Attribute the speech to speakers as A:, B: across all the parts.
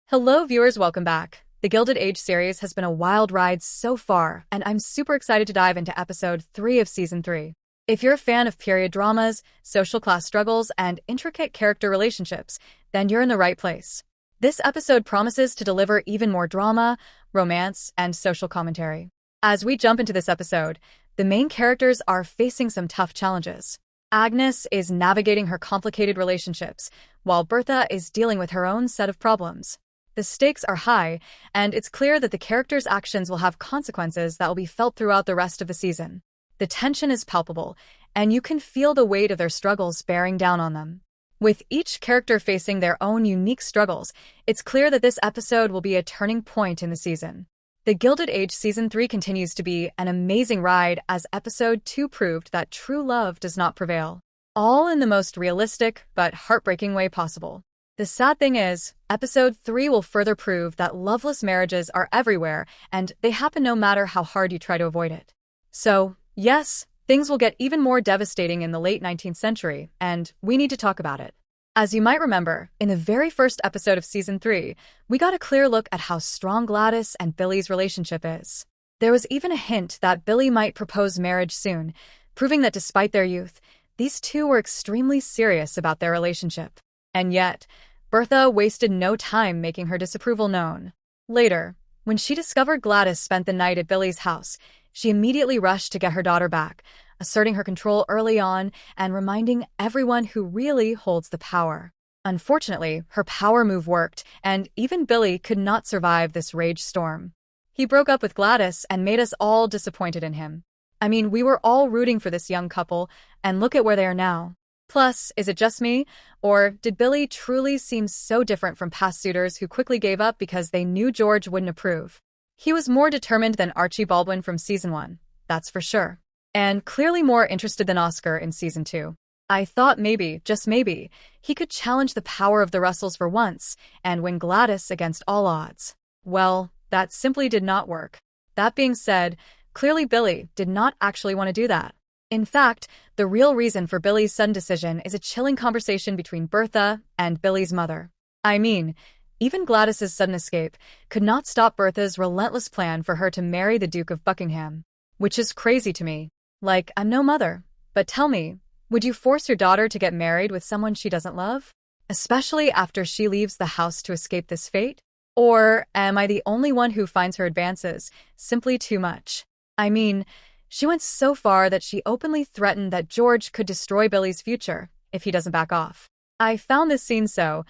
A: Hello viewers, welcome back. The Gilded Age series has been a wild ride so far, and I'm super excited to dive into episode 3 of season 3. If you're a fan of period dramas, social class struggles, and intricate character relationships, then you're in the right place. This episode promises to deliver even more drama, romance, and social commentary. As we jump into this episode, the main characters are facing some tough challenges. Agnes is navigating her complicated relationships, while Bertha is dealing with her own set of problems. The stakes are high, and it's clear that the characters' actions will have consequences that will be felt throughout the rest of the season. The tension is palpable, and you can feel the weight of their struggles bearing down on them. With each character facing their own unique struggles, it's clear that this episode will be a turning point in the season. The Gilded Age Season 3 continues to be an amazing ride as Episode 2 proved that true love does not prevail. All in the most realistic but heartbreaking way possible. The sad thing is, Episode 3 will further prove that loveless marriages are everywhere, and they happen no matter how hard you try to avoid it. So, yes, things will get even more devastating in the late 19th century, and we need to talk about it. As you might remember, in the very first episode of Season 3, we got a clear look at how strong Gladys and Billy's relationship is. There was even a hint that Billy might propose marriage soon, proving that despite their youth, these two were extremely serious about their relationship. And yet, Bertha wasted no time making her disapproval known. Later, when she discovered Gladys spent the night at Billy's house, she immediately rushed to get her daughter back, asserting her control early on and reminding everyone who really holds the power. Unfortunately, her power move worked, and even Billy could not survive this rage storm. He broke up with Gladys and made us all disappointed in him. I mean, we were all rooting for this young couple, and look at where they are now. Plus, is it just me, or did Billy truly seem so different from past suitors who quickly gave up because they knew George wouldn't approve? He was more determined than Archie Baldwin from Season 1, that's for sure. And clearly more interested than Oscar in Season 2. I thought maybe, just maybe, he could challenge the power of the Russells for once and win Gladys against all odds. Well, that simply did not work. That being said, clearly Billy did not actually want to do that. In fact, the real reason for Billy's sudden decision is a chilling conversation between Bertha and Billy's mother. I mean, even Gladys's sudden escape could not stop Bertha's relentless plan for her to marry the Duke of Buckingham. Which is crazy to me. Like, I'm no mother, but tell me, would you force your daughter to get married with someone she doesn't love? Especially after she leaves the house to escape this fate? Or am I the only one who finds her advances simply too much? I mean, she went so far that she openly threatened that George could destroy Billy's future if he doesn't back off. I found this scene so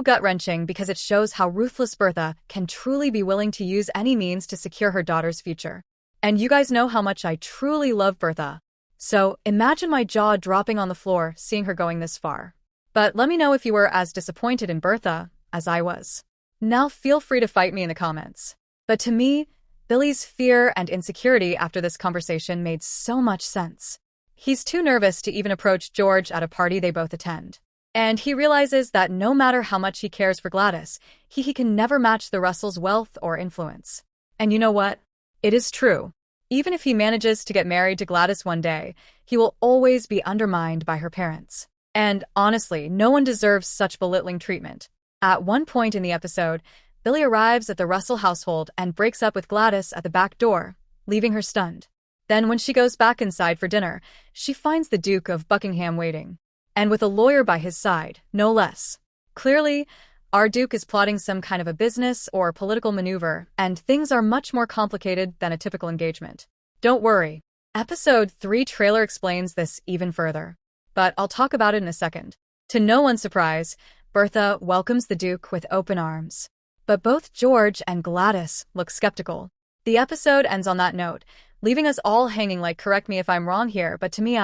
A: gut-wrenching because it shows how ruthless Bertha can truly be willing to use any means to secure her daughter's future. And you guys know how much I truly love Bertha. So imagine my jaw dropping on the floor seeing her going this far. But let me know if you were as disappointed in Bertha as I was. Now feel free to fight me in the comments. But to me, Billy's fear and insecurity after this conversation made so much sense. He's too nervous to even approach George at a party they both attend. And he realizes that no matter how much he cares for Gladys, he can never match the Russells' wealth or influence. And you know what? It is true. Even if he manages to get married to Gladys one day, he will always be undermined by her parents. And honestly, no one deserves such belittling treatment. At one point in the episode, Billy arrives at the Russell household and breaks up with Gladys at the back door, leaving her stunned. Then when she goes back inside for dinner, she finds the Duke of Buckingham waiting. And with a lawyer by his side, no less. Clearly, our Duke is plotting some kind of a business or political maneuver, and things are much more complicated than a typical engagement. Don't worry. Episode 3 trailer explains this even further. But I'll talk about it in a second. To no one's surprise, Bertha welcomes the Duke with open arms. But both George and Gladys look skeptical. The episode ends on that note, leaving us all hanging like, correct me if I'm wrong here, but to me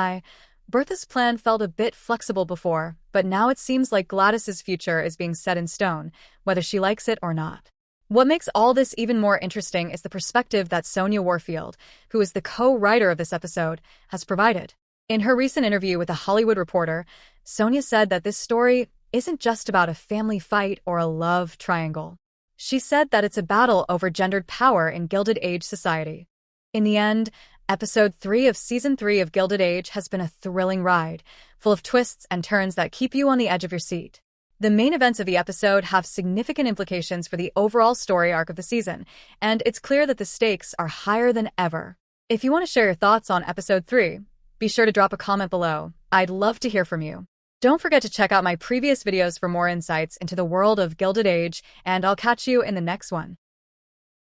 A: Bertha's plan felt a bit flexible before, but now it seems like Gladys's future is being set in stone, whether she likes it or not. What makes all this even more interesting is the perspective that Sonia Warfield, who is the co-writer of this episode, has provided. In her recent interview with a Hollywood Reporter, Sonia said that this story isn't just about a family fight or a love triangle. She said that it's a battle over gendered power in Gilded Age society. In the end, Episode 3 of Season 3 of Gilded Age has been a thrilling ride, full of twists and turns that keep you on the edge of your seat. The main events of the episode have significant implications for the overall story arc of the season, and it's clear that the stakes are higher than ever. If you want to share your thoughts on episode 3, be sure to drop a comment below. I'd love to hear from you. Don't forget to check out my previous videos for more insights into the world of Gilded Age, and I'll catch you in the next one.